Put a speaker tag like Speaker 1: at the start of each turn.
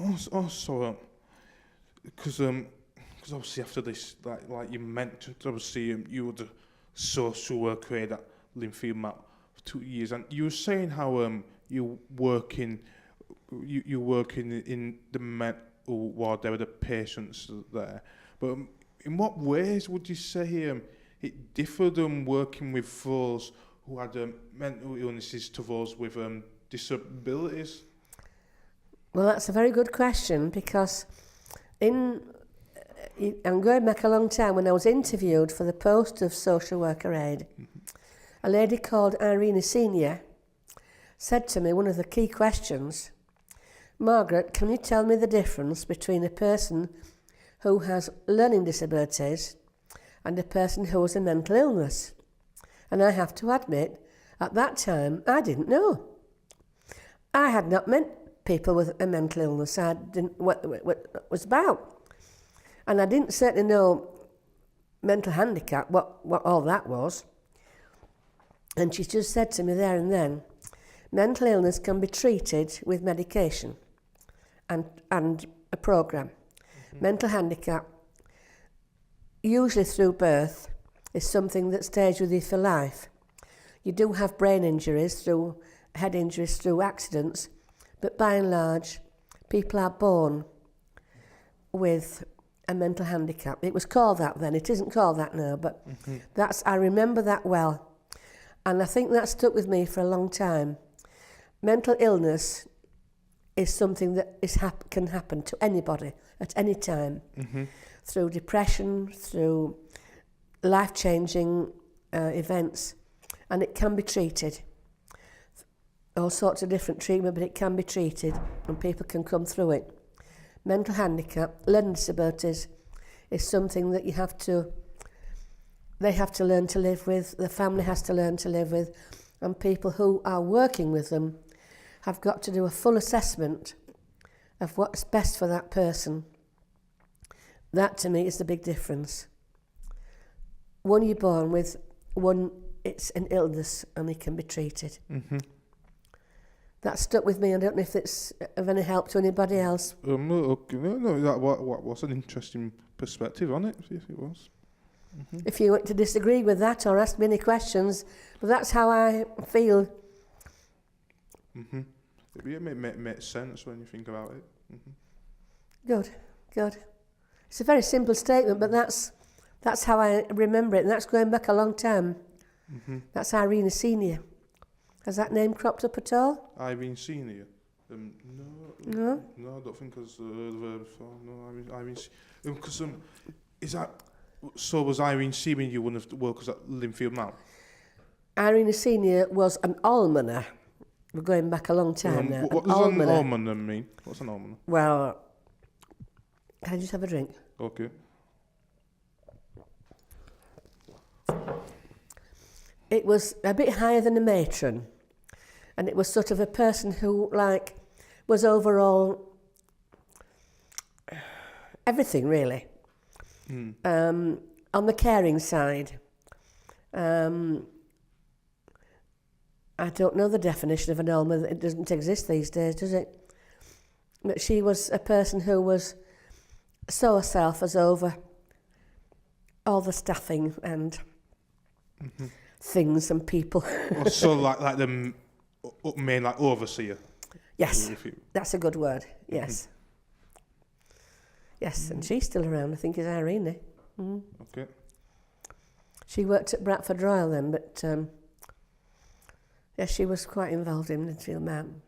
Speaker 1: Also, because obviously after this, like you mentioned, obviously you were the social worker here at Linfield Map for 2 years, and you were saying how you working in the mental ward there with the patients there, but in what ways would you say it differed working with those who had mental illnesses to those with disabilities?
Speaker 2: Well, that's a very good question, because I'm going back a long time when I was interviewed for the post of social worker aide. A lady called Irene Senior said to me, one of the key questions, Margaret, can you tell me the difference between a person who has learning disabilities and a person who has a mental illness? And I have to admit, at that time, I didn't know. I had not met people with a mental illness. I didn't know what it was about. And I didn't certainly know mental handicap, what all that was. And she just said to me there and then, mental illness can be treated with medication and a programme. Mm-hmm. Mental handicap, usually through birth, is something that stays with you for life. You do have brain injuries, through head injuries, through accidents, but by and large, people are born with a mental handicap. It was called that then, it isn't called that now, but I remember that well. And I think that stuck with me for a long time. Mental illness is something that can happen to anybody at any time, through depression, through life-changing events, and it can be treated. All sorts of different treatment, but it can be treated and people can come through it. Mental handicap, learning disabilities, is something that they have to learn to live with, the family has to learn to live with, and people who are working with them have got to do a full assessment of what's best for that person. That to me is the big difference. One you're born with, one it's an illness and it can be treated. That stuck with me. I don't know if it's of any help to anybody else.
Speaker 1: Okay. No, that was an interesting perspective on it. Yes, it was.
Speaker 2: If you want to disagree with that or ask me any questions, but that's how I feel.
Speaker 1: It makes sense when you think about it.
Speaker 2: Good. It's a very simple statement, but that's how I remember it, and that's going back a long time. That's Irene Senior. Has that name cropped up at all?
Speaker 1: Irene Senior?
Speaker 2: No,
Speaker 1: I don't think I've heard of her before. No, Irene. Because is that? So was Irene Senior you one of the workers at Linfield Mount?
Speaker 2: Irene Senior was an almoner. We're going back a long time now.
Speaker 1: What does an almoner mean? What's an almoner?
Speaker 2: Well, can I just have a drink?
Speaker 1: Okay.
Speaker 2: It was a bit higher than a matron, and it was sort of a person who, was overall everything, really. On the caring side. I don't know the definition of an almoner. It doesn't exist these days, does it? But she was a person who saw herself as over all the staffing and things and people.
Speaker 1: So like the main overseer?
Speaker 2: Yes, that's a good word, yes. Yes, and she's still around, I think, is Irene.
Speaker 1: Okay.
Speaker 2: She worked at Bradford Royal then, but yes, she was quite involved in Linfield Mount.